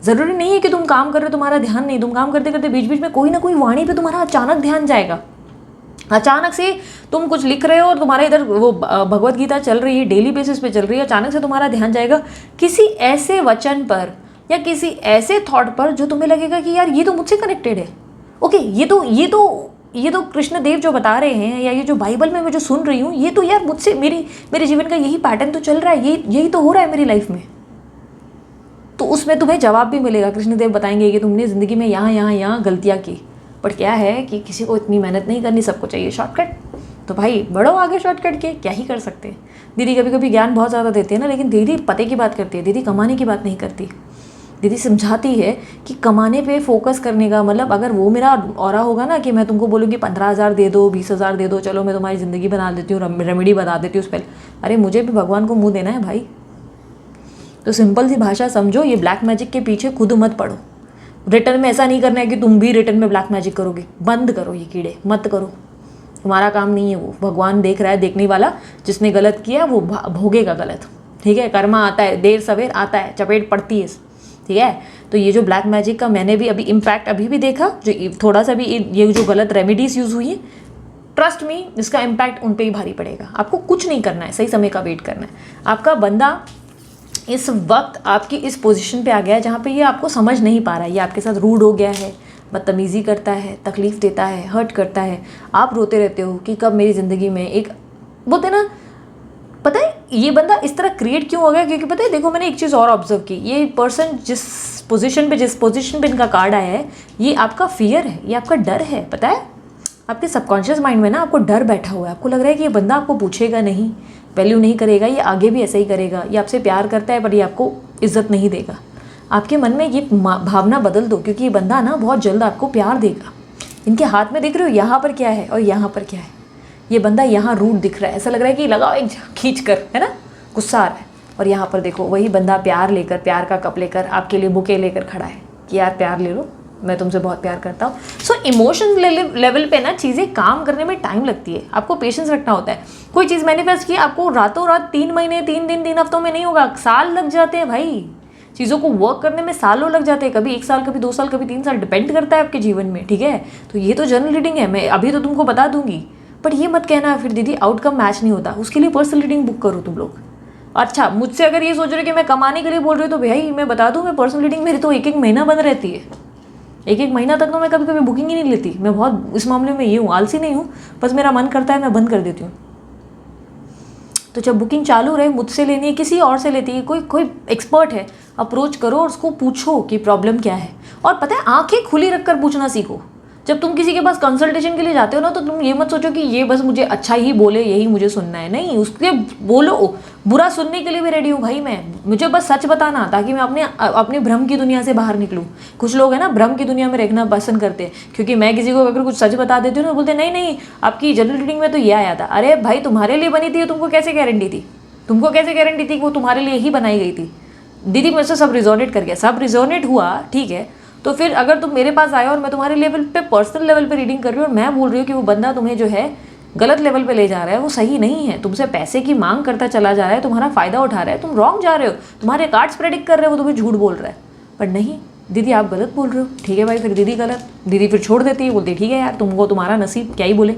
ज़रूरी नहीं है कि तुम काम कर रहे हो तुम्हारा ध्यान नहीं, तुम काम करते करते बीच बीच में कोई ना कोई वाणी पे तुम्हारा अचानक ध्यान जाएगा। अचानक से तुम कुछ लिख रहे हो और तुम्हारे इधर वो भगवत गीता चल रही है, डेली बेसिस पे चल रही है, अचानक से तुम्हारा ध्यान जाएगा किसी ऐसे वचन पर या किसी ऐसे थॉट पर जो तुम्हें लगेगा कि यार ये तो मुझसे कनेक्टेड है। ओके, ये तो कृष्ण देव जो बता रहे हैं, या ये जो बाइबल में मैं जो सुन रही हूँ, ये तो यार मुझसे मेरे जीवन का यही पैटर्न तो चल रहा है, यही तो हो रहा है मेरी लाइफ में। तो उसमें तुम्हें जवाब भी मिलेगा। कृष्णदेव बताएंगे कि तुमने ज़िंदगी में यहाँ गलतियाँ की, बट क्या है कि किसी को इतनी मेहनत नहीं करनी, सबको चाहिए शॉर्टकट। तो भाई बढ़ो आगे शॉर्टकट के, क्या ही कर सकते हैं। दीदी कभी कभी ज्ञान बहुत ज़्यादा देती है ना, लेकिन दीदी पते की बात करती है, दीदी कमाने की बात नहीं करती। दीदी समझाती है कि कमाने पे फोकस करने का मतलब, अगर वो मेरा ऑरा होगा ना कि मैं तुमको बोलूँगी 15,000 दे दो, 20,000 दे दो, चलो मैं तुम्हारी ज़िंदगी बना देती हूँ, रेमेडी बता देती हूँ उस पर, अरे मुझे भी भगवान को मुँह देना है भाई। तो सिंपल सी भाषा समझो, ये ब्लैक मैजिक के पीछे खुद मत पड़ो। रिटर्न में ऐसा नहीं करना है कि तुम भी रिटर्न में ब्लैक मैजिक करोगे, बंद करो, ये कीड़े मत करो, तुम्हारा काम नहीं है वो। भगवान देख रहा है, देखने वाला, जिसने गलत किया वो भोगेगा गलत, ठीक है। कर्मा आता है, देर सवेर आता है, चपेट पड़ती है, ठीक है। तो ये जो ब्लैक मैजिक का मैंने भी अभी इम्पैक्ट अभी भी देखा, जो थोड़ा सा भी ये जो गलत रेमेडीज़ यूज़ हुई है, ट्रस्ट मी इसका इम्पैक्ट उन पर ही भारी पड़ेगा। आपको कुछ नहीं करना है, सही समय का वेट करना है। आपका बंदा इस वक्त आपकी इस पोजीशन पे आ गया है जहाँ पे ये आपको समझ नहीं पा रहा है, ये आपके साथ रूड हो गया है, बदतमीज़ी करता है, तकलीफ़ देता है, हर्ट करता है। आप रोते रहते हो कि कब मेरी ज़िंदगी में एक, बोलते ना, पता है ये बंदा इस तरह क्रिएट क्यों हो गया? क्योंकि पता है, देखो मैंने एक चीज़ और ऑब्जर्व की, ये पर्सन जिस पोजीशन पे इनका कार्ड आया है, ये आपका फियर है, ये आपका डर है। पता है, आपके सबकॉन्शियस माइंड में ना आपको डर बैठा हुआ है, आपको लग रहा है कि ये बंदा आपको पूछेगा नहीं, वैल्यू नहीं करेगा, ये आगे भी ऐसा ही करेगा, ये आपसे प्यार करता है पर ये आपको इज्जत नहीं देगा। आपके मन में ये भावना बदल दो, क्योंकि ये बंदा ना बहुत जल्द आपको प्यार देगा। इनके हाथ में देख रहे हो यहाँ पर क्या है और यहाँ पर क्या है, ये बंदा यहाँ रूट दिख रहा है, ऐसा लग रहा है कि लगाओ एक खींच कर, है ना, गुस्सा आ रहा है। और यहाँ पर देखो वही बंदा प्यार लेकर, प्यार का कप लेकर आपके लिए बुके लेकर खड़ा है कि यार प्यार ले लो, मैं तुमसे बहुत प्यार करता हूँ। सो इमोशन लेवल पे ना चीज़ें काम करने में टाइम लगती है, आपको पेशेंस रखना होता है। कोई चीज़ मैनिफेस्ट की आपको रातों रात 3 महीने 3 दिन 3 हफ्तों में नहीं होगा, साल लग जाते हैं भाई। चीज़ों को वर्क करने में सालों लग जाते हैं, कभी 1 साल, कभी 2 साल, कभी 3 साल, डिपेंड करता है आपके जीवन में, ठीक है। तो ये तो जनरल रीडिंग है, मैं अभी तो तुमको बता दूंगी, बट ये मत कहना फिर दीदी आउटकम मैच नहीं होता, उसके लिए पर्सनल रीडिंग बुक करो तुम लोग। अच्छा, मुझसे अगर ये सोच रहे हो कि मैं कमाने के लिए बोल रही हूँ, तो भाई मैं बता दूँ, मैं पर्सनल रीडिंग मेरी तो 1-1 महीना बंद रहती है, एक एक महीना तक तो मैं कभी कभी बुकिंग ही नहीं लेती। मैं बहुत इस मामले में ये हूँ, आलसी नहीं हूँ, बस मेरा मन करता है मैं बंद कर देती हूँ। तो जब बुकिंग चालू रहे, मुझसे लेनी है किसी और से लेती है, कोई कोई एक्सपर्ट है, अप्रोच करो और उसको पूछो कि प्रॉब्लम क्या है। और पता है, आंखें खुली रखकर पूछना सीखो। जब तुम किसी के पास कंसल्टेशन के लिए जाते हो ना, तो तुम ये मत सोचो कि ये बस मुझे अच्छा ही बोले, यही मुझे सुनना है। नहीं, उसके बोलो, बुरा सुनने के लिए भी रेडी हूँ भाई मैं। मुझे बस सच बताना, ताकि मैं अपने भ्रम की दुनिया से बाहर निकलूँ। कुछ लोग हैं ना, भ्रम की दुनिया में रहना पसंद करते हैं, क्योंकि मैं किसी को अगर कुछ सच बता देती हूँ ना, बोलते नहीं नहीं आपकी जनरल रीडिंग में तो ये आया था। अरे भाई, तुम्हारे लिए बनी थी, तुमको कैसे गारंटी थी? तुमको कैसे गारंटी थी कि वो तुम्हारे लिए ही बनाई गई थी? दीदी मुझसे सब रिजोनेट कर गया, सब रिजोनेट हुआ, ठीक है। तो फिर अगर तुम मेरे पास आए और मैं तुम्हारे लेवल पे, पर्सनल लेवल पे रीडिंग कर रही हूँ, और मैं बोल रही हूँ कि वो बंदा तुम्हें जो है गलत लेवल पे ले जा रहा है, वो सही नहीं है, तुमसे पैसे की मांग करता चला जा रहा है, तुम्हारा फायदा उठा रहा है, तुम रॉन्ग जा रहे हो, तुम्हारे कार्ड्स प्रेडिक्ट कर रहे हो, वो तुम्हें झूठ बोल रहा है। पर नहीं दीदी, आप गलत बोल रहे हो। ठीक है भाई, फिर दीदी गलत, दीदी फिर छोड़ देती है, बोलती ठीक है यार, तुमको तुम्हारा नसीब, क्या ही बोले।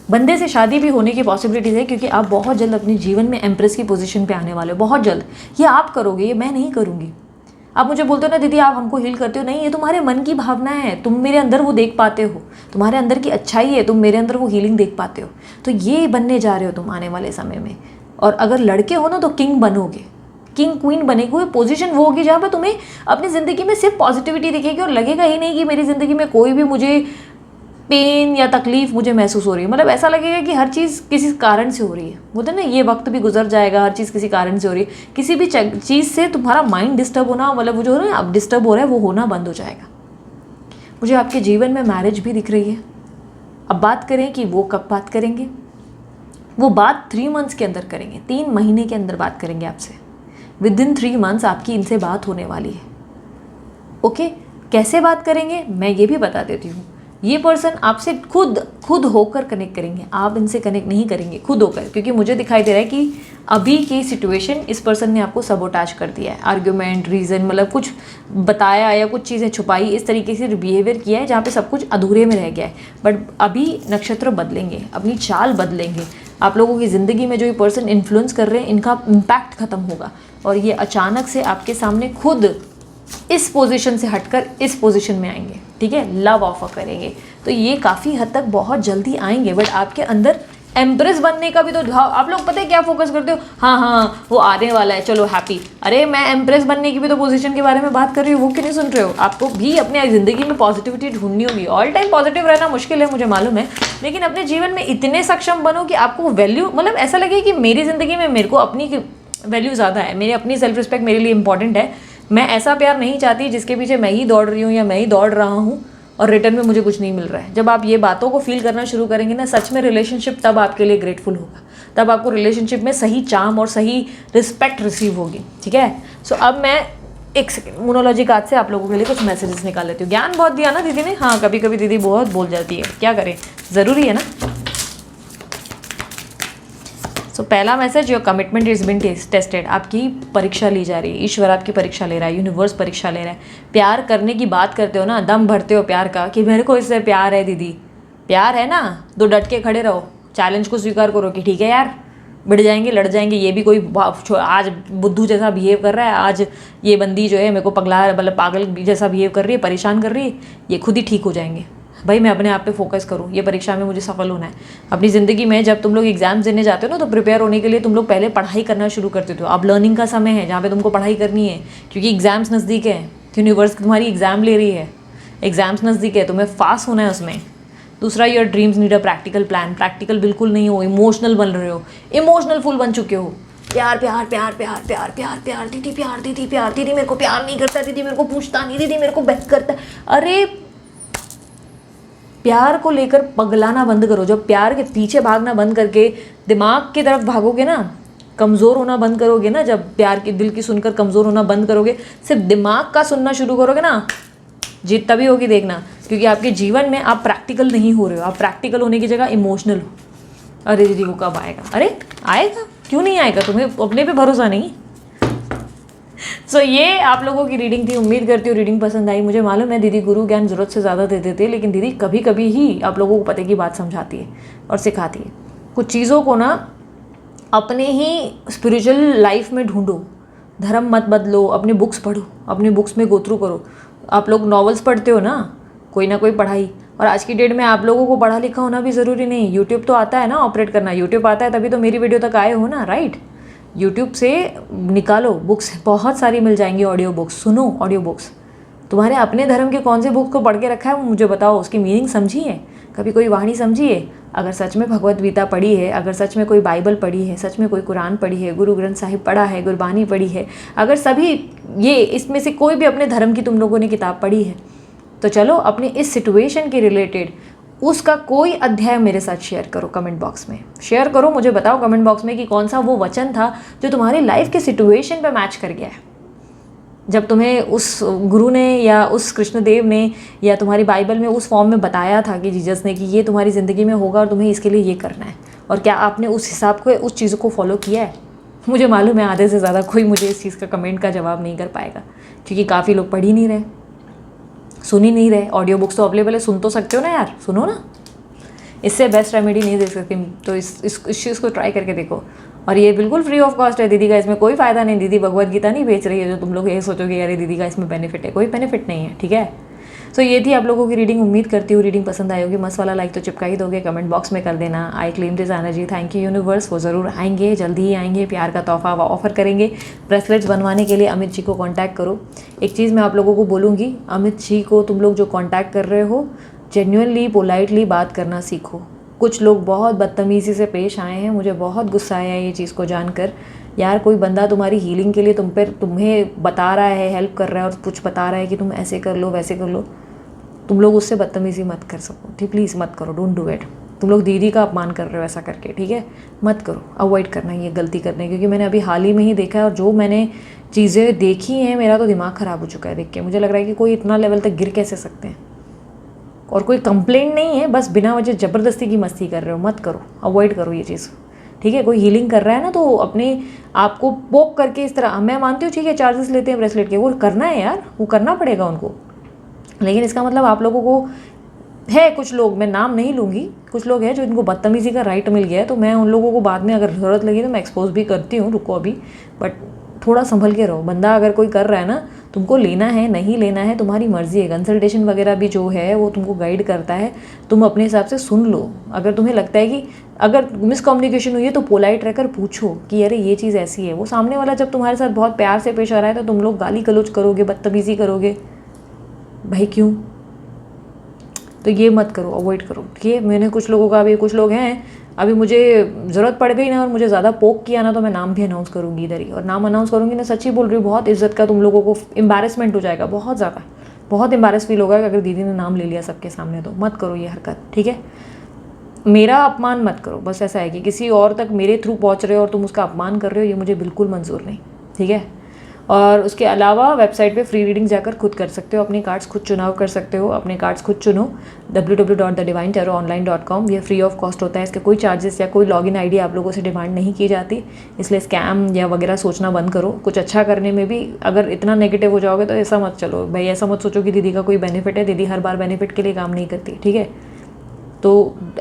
बंदे से शादी भी होने की पॉसिबिलिटीज़ है, क्योंकि आप बहुत जल्द अपने जीवन में एम्प्रेस की पोजीशन पे आने वाले हो, बहुत जल्द। ये आप करोगे, ये मैं नहीं करूँगी। आप मुझे बोलते हो ना दीदी आप हमको हील करते हो, नहीं, ये तुम्हारे मन की भावना है, तुम मेरे अंदर वो देख पाते हो, तुम्हारे अंदर की अच्छाई है, तुम मेरे अंदर वो हीलिंग देख पाते हो। तो ये बनने जा रहे हो तुम आने वाले समय में। और अगर लड़के हो ना, तो किंग बनोगे, किंग क्वीन बनेगी। वो पोजीशन वो होगी जहाँ पे तुम्हें अपनी ज़िंदगी में सिर्फ पॉजिटिविटी दिखेगी, और लगेगा ही नहीं कि मेरी ज़िंदगी में कोई भी मुझे पेन या तकलीफ मुझे महसूस हो रही है। मतलब ऐसा लगेगा कि हर चीज़ किसी कारण से हो रही है। बोलते ना, ये वक्त भी गुजर जाएगा, हर चीज़ किसी कारण से हो रही है। किसी भी चीज़ से तुम्हारा माइंड डिस्टर्ब होना, मतलब वो जो है ना अब डिस्टर्ब हो रहा है, वो होना बंद हो जाएगा। मुझे आपके जीवन में मैरिज भी दिख रही है। अब बात करें कि वो कब बात करेंगे, वो बात 3 मंथ्स के अंदर करेंगे, 3 महीने के अंदर बात करेंगे आपसे। विदिन 3 मंथ्स आपकी इनसे बात होने वाली है। ओके, कैसे बात करेंगे मैं ये भी बता देती हूँ। ये पर्सन आपसे खुद होकर कनेक्ट करेंगे, आप इनसे कनेक्ट नहीं करेंगे, खुद होकर। क्योंकि मुझे दिखाई दे रहा है कि अभी की सिचुएशन इस पर्सन ने आपको सबोटाज कर दिया है। आर्ग्यूमेंट, रीज़न, मतलब कुछ बताया या कुछ चीज़ें छुपाई, इस तरीके से बिहेवियर किया है जहाँ पे सब कुछ अधूरे में रह गया है। बट अभी नक्षत्र बदलेंगे, अपनी चाल बदलेंगे। आप लोगों की ज़िंदगी में जो ये पर्सन इन्फ्लुएंस कर रहे हैं, इनका इम्पैक्ट खत्म होगा, और ये अचानक से आपके सामने खुद इस पोजीशन से हटकर इस पोजीशन में आएंगे। ठीक है, लव ऑफर करेंगे। तो ये काफ़ी हद तक बहुत जल्दी आएंगे। बट आपके अंदर एम्प्रेस बनने का भी तो आप लोग पता है क्या फोकस करते हो, हाँ वो आने वाला है, चलो हैप्पी। अरे मैं एम्प्रेस बनने की भी तो पोजीशन के बारे में बात कर रही हूँ, वो क्यों नहीं सुन रहे हो? आपको भी अपने ज़िंदगी में पॉजिटिविटी ढूंढनी होगी। ऑल टाइम पॉजिटिव रहना मुश्किल है, मुझे मालूम है, लेकिन अपने जीवन में इतने सक्षम बनो कि आपको वैल्यू, मतलब ऐसा लगे कि मेरी ज़िंदगी में मेरे को अपनी वैल्यू ज़्यादा है, मेरी अपनी सेल्फ रिस्पेक्ट मेरे लिए इंपॉर्टेंट है। मैं ऐसा प्यार नहीं चाहती जिसके पीछे मैं ही दौड़ रही हूँ या मैं ही दौड़ रहा हूँ और रिटर्न में मुझे कुछ नहीं मिल रहा है। जब आप ये बातों को फील करना शुरू करेंगे ना, सच में रिलेशनशिप तब आपके लिए ग्रेटफुल होगा, तब आपको रिलेशनशिप में सही चार्म और सही रिस्पेक्ट रिसीव होगी। ठीक है, सो अब मैं एक सेकेंड मोनोलॉजी कार्ड से आप लोगों के लिए कुछ मैसेजेस निकाल लेती हूँ। ज्ञान बहुत दिया ना दीदी ने, हाँ कभी कभी दीदी बहुत बोल जाती है, क्या करें, ज़रूरी है ना। सो पहला message, your commitment is been tested. आपकी परीक्षा ली जा रही है, ईश्वर आपकी परीक्षा ले रहा है, यूनिवर्स परीक्षा ले रहा है। प्यार करने की बात करते हो ना, दम भरते हो प्यार का कि मेरे को इससे प्यार है दीदी, प्यार है ना, तो डट के खड़े रहो, चैलेंज को स्वीकार करो कि ठीक है यार, बिड़ जाएंगे, लड़ जाएंगे। ये भी कोई आज बुद्धू जैसा बिहेव कर रहा है, आज ये बंदी जो है मेरे को पगला, मतलब पागल जैसा बिहेव कर रही है, परेशान कर रही है, ये खुद ही ठीक हो जाएंगे। भाई मैं अपने आप पे फोकस करूँ, ये परीक्षा में मुझे सफल होना है। अपनी ज़िंदगी में जब तुम लोग एग्जाम्स देने जाते हो ना, तो प्रिपेयर होने के लिए तुम लोग पहले पढ़ाई करना शुरू करते हो। अब लर्निंग का समय है जहाँ पे तुमको पढ़ाई करनी है, क्योंकि एग्जाम्स नज़दीक है, यूनिवर्स तुम्हारी एग्ज़ाम ले रही है, एग्जाम्स नज़दीक है, तुम्हें पास होना है उसमें। दूसरा, your dreams need a practical plan. Practical बिल्कुल नहीं हो, इमोशनल बन रहे हो, इमोशनल फुल बन चुके हो। प्यार प्यार प्यार प्यार प्यार प्यार प्यार दीदी, प्यार दीदी, प्यार दीदी, मेरे को प्यार नहीं करता दीदी, मेरे को पूछता नहीं दीदी, मेरे को बेक करता। अरे प्यार को लेकर पगलाना बंद करो। जब प्यार के पीछे भागना बंद करके दिमाग की तरफ भागोगे ना, कमज़ोर होना बंद करोगे ना, जब प्यार की दिल की सुनकर कमज़ोर होना बंद करोगे, सिर्फ दिमाग का सुनना शुरू करोगे ना, जीत तभी होगी देखना। क्योंकि आपके जीवन में आप प्रैक्टिकल नहीं हो रहे हो, आप प्रैक्टिकल होने की जगह इमोशनल हो। अरे दीदी वो कब आएगा, अरे आएगा, क्यों नहीं आएगा, तुम्हें अपने पे भरोसा नहीं। सो ये आप लोगों की रीडिंग थी। उम्मीद करती हूँ रीडिंग पसंद आई। मुझे मालूम है दीदी गुरु ज्ञान ज़रूरत से ज़्यादा दे देती है, लेकिन दीदी कभी कभी ही आप लोगों को पते की बात समझाती है और सिखाती है। कुछ चीज़ों को ना अपने ही स्पिरिचुअल लाइफ में ढूंढो, धर्म मत बदलो, अपने बुक्स पढ़ो, अपने बुक्स में गो थ्रू करो। आप लोग नॉवेल्स पढ़ते हो ना कोई पढ़ाई, और आज की डेट में आप लोगों को पढ़ा लिखा होना भी ज़रूरी नहीं, यूट्यूब तो आता है ना ऑपरेट करना, यूट्यूब आता है तभी तो मेरी वीडियो तक आए हो ना, राइट। यूट्यूब से निकालो बुक्स, बहुत सारी मिल जाएंगी ऑडियो बुक्स, सुनो ऑडियो बुक्स। तुम्हारे अपने धर्म के कौन से बुक को पढ़ के रखा है वो मुझे बताओ, उसकी मीनिंग समझिए, कभी कोई वाणी समझिए। अगर सच में भगवत गीता पढ़ी है, अगर सच में कोई बाइबल पढ़ी है, सच में कोई कुरान पढ़ी है, गुरु ग्रंथ साहिब पढ़ा है, गुरबानी पढ़ी है, अगर सभी ये इसमें से कोई भी अपने धर्म की तुम लोगों ने किताब पढ़ी है, तो चलो अपने इस सिचुएशन के रिलेटेड उसका कोई अध्याय मेरे साथ शेयर करो, कमेंट बॉक्स में शेयर करो, मुझे बताओ कमेंट बॉक्स में कि कौन सा वो वचन था जो तुम्हारी लाइफ के सिचुएशन पे मैच कर गया है, जब तुम्हें उस गुरु ने या उस कृष्णदेव ने या तुम्हारी बाइबल में उस फॉर्म में बताया था कि जीसस ने कि ये तुम्हारी ज़िंदगी में होगा और तुम्हें इसके लिए ये करना है, और क्या आपने उस हिसाब को उस चीज़ को फॉलो किया है। मुझे मालूम है आधे से ज़्यादा कोई मुझे इस चीज़ का कमेंट का जवाब नहीं कर पाएगा, क्योंकि काफ़ी लोग पढ़ ही नहीं रहे, सुन ही नहीं रहे। ऑडियो बुक्स तो अवेलेबल है, सुन तो सकते हो ना यार, सुनो ना, इससे बेस्ट रेमेडी नहीं दे सकती, तो इस चीज़ को ट्राई करके देखो। और ये बिल्कुल फ्री ऑफ कॉस्ट है दीदी का, इसमें कोई फ़ायदा नहीं, दीदी भगवत गीता नहीं बेच रही है जो तुम लोग ये सोचोगे यार दीदी का इसमें बेनिफिट है, कोई बेनिफिट नहीं है, ठीक है। सो ये थी आप लोगों की रीडिंग, उम्मीद करती हूँ रीडिंग पसंद आई होगी। मस्त वाला लाइक तो चिपका ही दोगे, कमेंट बॉक्स में कर देना I claim this energy, thank you universe. वो ज़रूर आएंगे, जल्दी ही आएंगे, प्यार का तोहफा ऑफर करेंगे। ब्रेसलेट्स बनवाने के लिए अमित जी को कॉन्टैक्ट करो। एक चीज़ मैं आप लोगों को बोलूँगी, अमित जी को तुम लोग जो कॉन्टैक्ट कर रहे हो, जेन्युइनली पोलाइटली बात करना सीखो। कुछ लोग बहुत बदतमीज़ी से पेश आए हैं, मुझे बहुत गुस्सा आया ये चीज़ को जानकर। यार कोई बंदा तुम्हारी हीलिंग के लिए तुम्हें बता रहा है, हेल्प कर रहा है, और कुछ बता रहा है कि तुम ऐसे कर लो वैसे कर लो, तुम लोग उससे बदतमीज़ी मत कर सको, ठीक, प्लीज़ मत करो, डोंट डू इट। तुम लोग दीदी का अपमान कर रहे हो ऐसा करके, ठीक है, मत करो, अवॉइड करना ये गलती करने, क्योंकि मैंने अभी हाल ही में ही देखा है, और जो मैंने चीज़ें देखी हैं मेरा तो दिमाग ख़राब हो चुका है देख के। मुझे लग रहा है कि कोई इतना लेवल तक गिर कैसे सकते हैं, और कोई कंप्लेंट नहीं है, बस बिना वजह ज़बरदस्ती की मस्ती कर रहे हो, मत करो, अवॉइड करो ये चीज़, ठीक है। कोई हीलिंग कर रहा है ना तो अपने आप को पोक करके इस तरह, मैं मानती हूँ ठीक है चार्जेस लेते हैं ब्रेसलेट के, वो करना है यार, वो करना पड़ेगा उनको, लेकिन इसका मतलब आप लोगों को है, कुछ लोग, मैं नाम नहीं लूँगी, कुछ लोग हैं जो इनको बदतमीज़ी का राइट मिल गया है, तो मैं उन लोगों को बाद में अगर ज़रूरत लगी तो मैं एक्सपोज भी करती हूँ, रुको अभी, बट थोड़ा संभल के रहो। बंदा अगर कोई कर रहा है ना, तुमको लेना है नहीं लेना है तुम्हारी मर्ज़ी है। कंसल्टेशन वगैरह भी जो है वो तुमको गाइड करता है, तुम अपने हिसाब से सुन लो। अगर तुम्हें लगता है कि अगर मिसकम्युनिकेशन हुई है तो पोलाइट रहकर पूछो कि अरे ये चीज़ ऐसी है। वो सामने वाला जब तुम्हारे साथ बहुत प्यार से पेश आ रहा है तो तुम लोग गाली गलौज करोगे, बदतमीज़ी करोगे, भाई क्यों? तो ये मत करो, अवॉइड करो, ठीक है। मैंने कुछ लोगों का, अभी कुछ लोग हैं, अभी मुझे ज़रूरत पड़ गई ना और मुझे ज़्यादा पोक किया ना तो मैं नाम भी अनाउंस करूँगी इधर ही, और नाम अनाउंस करूँगी ना, सच्ची बोल रही हूँ, बहुत इज्जत का तुम लोगों को एम्बैरेसमेंट हो जाएगा, बहुत ज़्यादा, बहुत एम्बैरेस फील होगा अगर दीदी ने नाम ले लिया सबके सामने। तो मत करो ये हरकत, ठीक है। मेरा अपमान मत करो, बस ऐसा है कि किसी और तक मेरे थ्रू पहुँच रहे हो और तुम उसका अपमान कर रहे हो, ये मुझे बिल्कुल मंजूर नहीं, ठीक है। और उसके अलावा वेबसाइट पे फ्री रीडिंग जाकर खुद कर सकते हो, अपने कार्ड्स खुद चुनाव कर सकते हो, अपने कार्ड्स खुद चुनो। www.thedivinetarot.online.com, ये फ्री ऑफ कॉस्ट होता है, इसके कोई चार्जेस या कोई लॉगिन आईडी आप लोगों से डिमांड नहीं की जाती, इसलिए स्कैम या वगैरह सोचना बंद करो। कुछ अच्छा करने में भी अगर इतना नेगेटिव हो जाओगे तो ऐसा मत चलो भाई, ऐसा मत सोचो कि दीदी का कोई बेनिफिट है, दीदी हर बार बेनिफिट के लिए काम नहीं करती, ठीक है। तो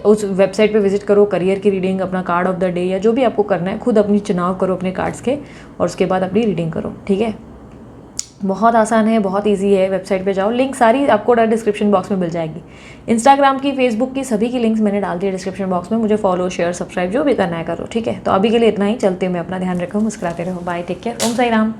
उस वेबसाइट पे विजिट करो, करियर की रीडिंग, अपना कार्ड ऑफ द डे या जो भी आपको करना है खुद अपनी चुनाव करो अपने कार्ड्स के, और उसके बाद अपनी रीडिंग करो, ठीक है। बहुत आसान है, बहुत इजी है, वेबसाइट पे जाओ, लिंक सारी आपको डिस्क्रिप्शन बॉक्स में मिल जाएगी। इंस्टाग्राम की, फेसबुक की, सभी की लिंक्स मैंने डाल दी है डिस्क्रिप्शन बॉक्स में। मुझे फॉलो, शेयर, सब्सक्राइब जो भी करना है करो, ठीक है। तो अभी के लिए इतना ही, चलते मैं अपना ध्यान रखो, मुस्कुराते रहो, बाय, टेक केयर, ओम साई राम।